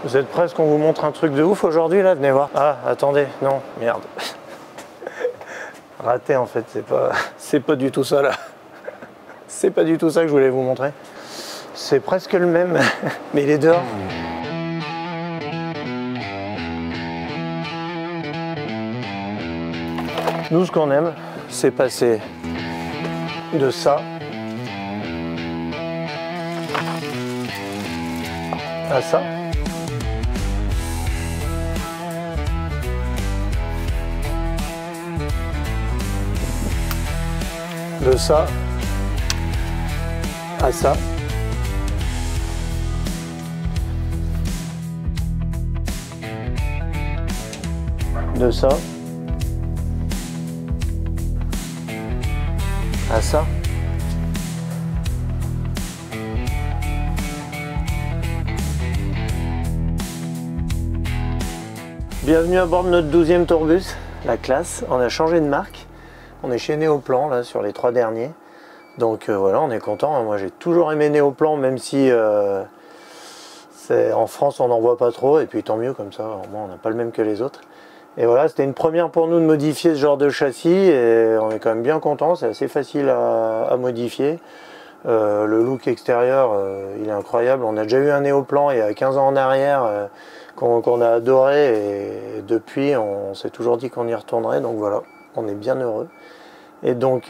Vous êtes prêts qu'on vous montre un truc de ouf aujourd'hui là? Venez voir. Ah, attendez, non, merde. Raté en fait, c'est pas du tout ça là. C'est pas du tout ça que je voulais vous montrer. C'est presque le même, mais il est dehors. Nous, ce qu'on aime, c'est passer de ça à ça. De ça à ça. De ça à ça. Bienvenue à bord de notre 12e tourbus, la classe. On a changé de marque. On est chez Néoplan là sur les 3 derniers. Donc voilà, on est content. Moi j'ai toujours aimé Néoplan, même si en France on n'en voit pas trop. Et puis tant mieux, comme ça, au moins on n'a pas le même que les autres. Et voilà, c'était une première pour nous de modifier ce genre de châssis. Et on est quand même bien content, c'est assez facile à modifier. Le look extérieur, il est incroyable. On a déjà eu un Néoplan il y a 15 ans en arrière qu'on a adoré. Et depuis, on s'est toujours dit qu'on y retournerait. Donc voilà, on est bien heureux. Et donc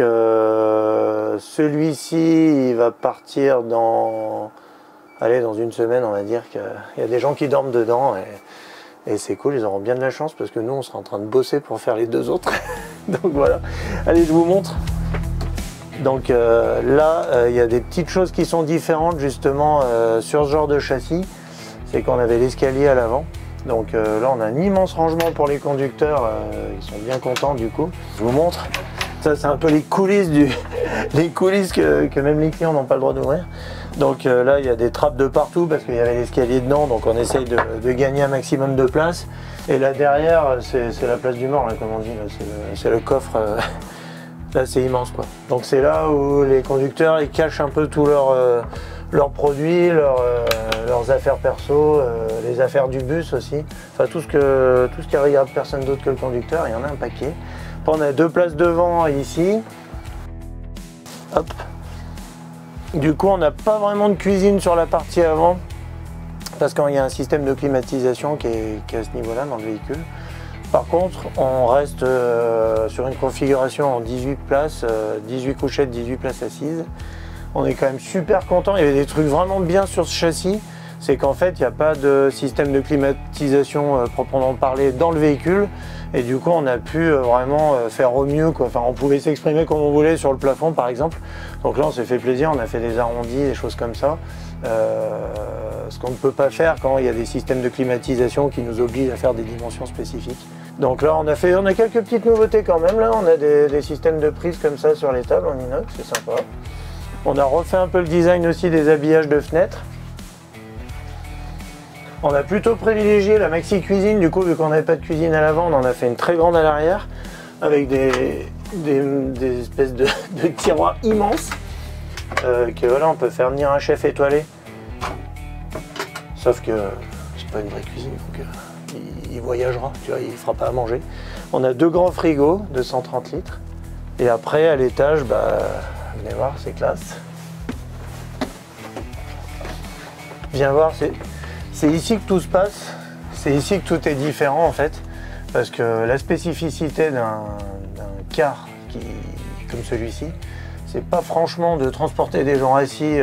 celui-ci il va partir dans une semaine, on va dire qu'il y a des gens qui dorment dedans et c'est cool, ils auront bien de la chance parce que nous on sera en train de bosser pour faire les 2 autres. Donc voilà, allez je vous montre. Donc là il y a des petites choses qui sont différentes justement sur ce genre de châssis. C'est qu'on avait l'escalier à l'avant. Donc là on a un immense rangement pour les conducteurs, ils sont bien contents du coup. Je vous montre. Ça c'est un peu les coulisses que même les clients n'ont pas le droit d'ouvrir. Donc là il y a des trappes de partout parce qu'il y avait l'escalier dedans, donc on essaye de gagner un maximum de place. Et là derrière c'est la place du mort là, comme on dit, c'est le coffre. Là c'est immense quoi. Donc c'est là où les conducteurs ils cachent un peu tous leurs produits, leurs affaires perso, les affaires du bus aussi. Enfin tout ce qui regarde personne d'autre que le conducteur, il y en a un paquet. On a 2 places devant ici. Hop. Du coup, on n'a pas vraiment de cuisine sur la partie avant parce qu'il y a un système de climatisation qui est à ce niveau-là dans le véhicule. Par contre, on reste sur une configuration en 18 places, 18 couchettes, 18 places assises. On est quand même super content. Il y avait des trucs vraiment bien sur ce châssis. C'est qu'en fait, il n'y a pas de système de climatisation proprement parlé dans le véhicule. Et du coup, on a pu vraiment faire au mieux, quoi. Enfin, on pouvait s'exprimer comme on voulait sur le plafond, par exemple. Donc là, on s'est fait plaisir, on a fait des arrondis, des choses comme ça. Ce qu'on ne peut pas faire quand il y a des systèmes de climatisation qui nous obligent à faire des dimensions spécifiques. Donc là, on a quelques petites nouveautés quand même. Là, on a des systèmes de prise comme ça sur les tables en inox, c'est sympa. On a refait un peu le design aussi des habillages de fenêtres. On a plutôt privilégié la maxi cuisine, du coup vu qu'on n'avait pas de cuisine à l'avant, on en a fait une très grande à l'arrière avec des espèces de tiroirs immenses que voilà, on peut faire venir un chef étoilé. Sauf que c'est pas une vraie cuisine, donc il voyagera, tu vois, il fera pas à manger. On a 2 grands frigos de 130 litres et après à l'étage, venez voir, c'est classe. Viens voir, c'est ici que tout se passe, c'est ici que tout est différent en fait, parce que la spécificité d'un car comme celui-ci, c'est pas franchement de transporter des gens assis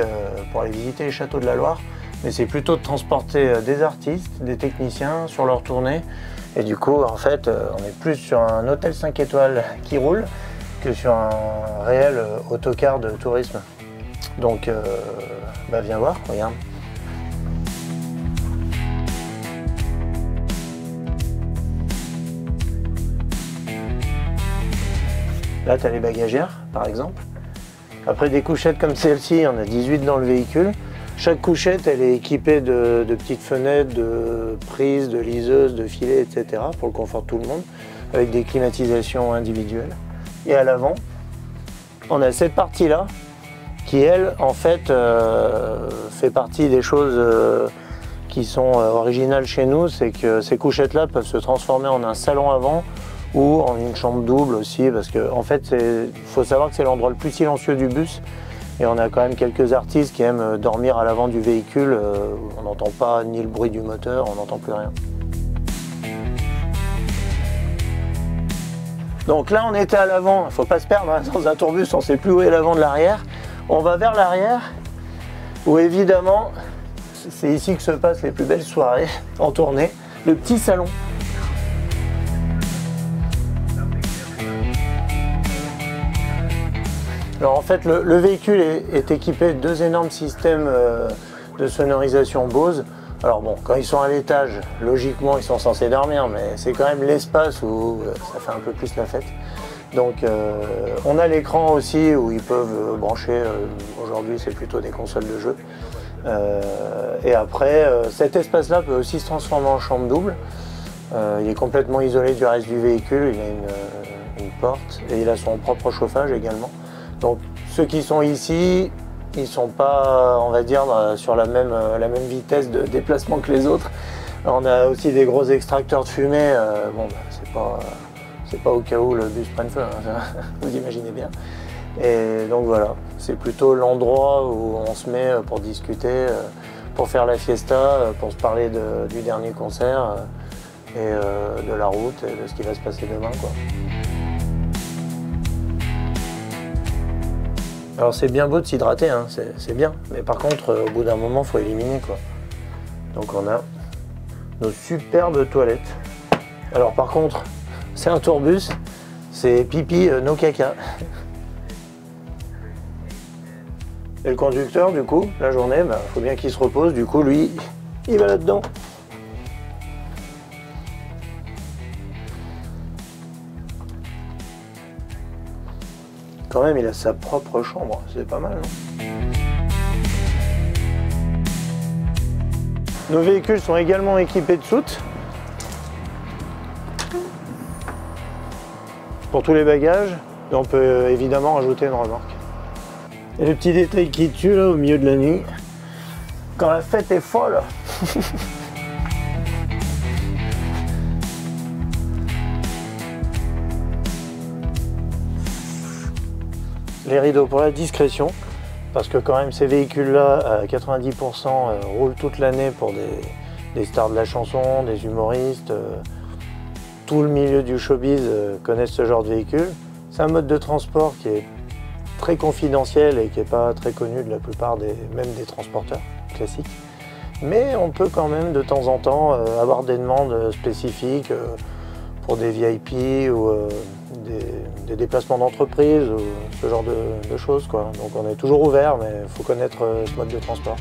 pour aller visiter les châteaux de la Loire, mais c'est plutôt de transporter des artistes, des techniciens sur leur tournée, et du coup en fait on est plus sur un hôtel 5 étoiles qui roule que sur un réel autocar de tourisme. Donc viens voir, regarde. Là, tu as les bagagères, par exemple. Après des couchettes comme celle-ci, on a 18 dans le véhicule. Chaque couchette, elle est équipée de petites fenêtres, de prises, de liseuses, de filets, etc. pour le confort de tout le monde, avec des climatisations individuelles. Et à l'avant, on a cette partie-là, qui elle, en fait, fait partie des choses qui sont originales chez nous, c'est que ces couchettes-là peuvent se transformer en un salon avant ou en une chambre double aussi, parce que en fait, il faut savoir que c'est l'endroit le plus silencieux du bus. Et on a quand même quelques artistes qui aiment dormir à l'avant du véhicule. On n'entend pas ni le bruit du moteur, on n'entend plus rien. Donc là, on était à l'avant. Il ne faut pas se perdre, hein. Dans un tourbus, on ne sait plus où est l'avant de l'arrière. On va vers l'arrière, où évidemment, c'est ici que se passent les plus belles soirées en tournée. Le petit salon. Alors en fait, le véhicule est équipé de 2 énormes systèmes de sonorisation Bose. Alors bon, quand ils sont à l'étage, logiquement ils sont censés dormir, mais c'est quand même l'espace où ça fait un peu plus la fête. Donc on a l'écran aussi où ils peuvent brancher, aujourd'hui c'est plutôt des consoles de jeu. Et après, cet espace-là peut aussi se transformer en chambre double. Il est complètement isolé du reste du véhicule, il a une porte et il a son propre chauffage également. Donc ceux qui sont ici, ils ne sont pas, on va dire, sur la même vitesse de déplacement que les autres. On a aussi des gros extracteurs de fumée. Bon, bah, c'est pas au cas où le bus prenne feu, hein, vous imaginez bien. Et donc voilà, c'est plutôt l'endroit où on se met pour discuter, pour faire la fiesta, pour se parler du dernier concert et de la route et de ce qui va se passer demain, quoi. Alors c'est bien beau de s'hydrater, hein, c'est bien, mais par contre au bout d'un moment il faut éliminer, quoi. Donc on a nos superbes toilettes. Alors par contre c'est un tourbus, c'est pipi no caca. Et le conducteur du coup, la journée, faut bien qu'il se repose, du coup lui il va là-dedans. Quand même, il a sa propre chambre, c'est pas mal, non? Nos véhicules sont également équipés de soutes pour tous les bagages, et on peut évidemment rajouter une remorque. Et le petit détail qui tue là au milieu de la nuit, quand la fête est folle. Les rideaux pour la discrétion, parce que quand même ces véhicules-là, à 90%, roulent toute l'année pour des stars de la chanson, des humoristes. Tout le milieu du showbiz connaissent ce genre de véhicule. C'est un mode de transport qui est très confidentiel et qui n'est pas très connu de la plupart même des transporteurs classiques. Mais on peut quand même de temps en temps avoir des demandes spécifiques pour des VIP ou des déplacements d'entreprise ou ce genre de choses, quoi. Donc on est toujours ouvert, mais il faut connaître ce mode de transport.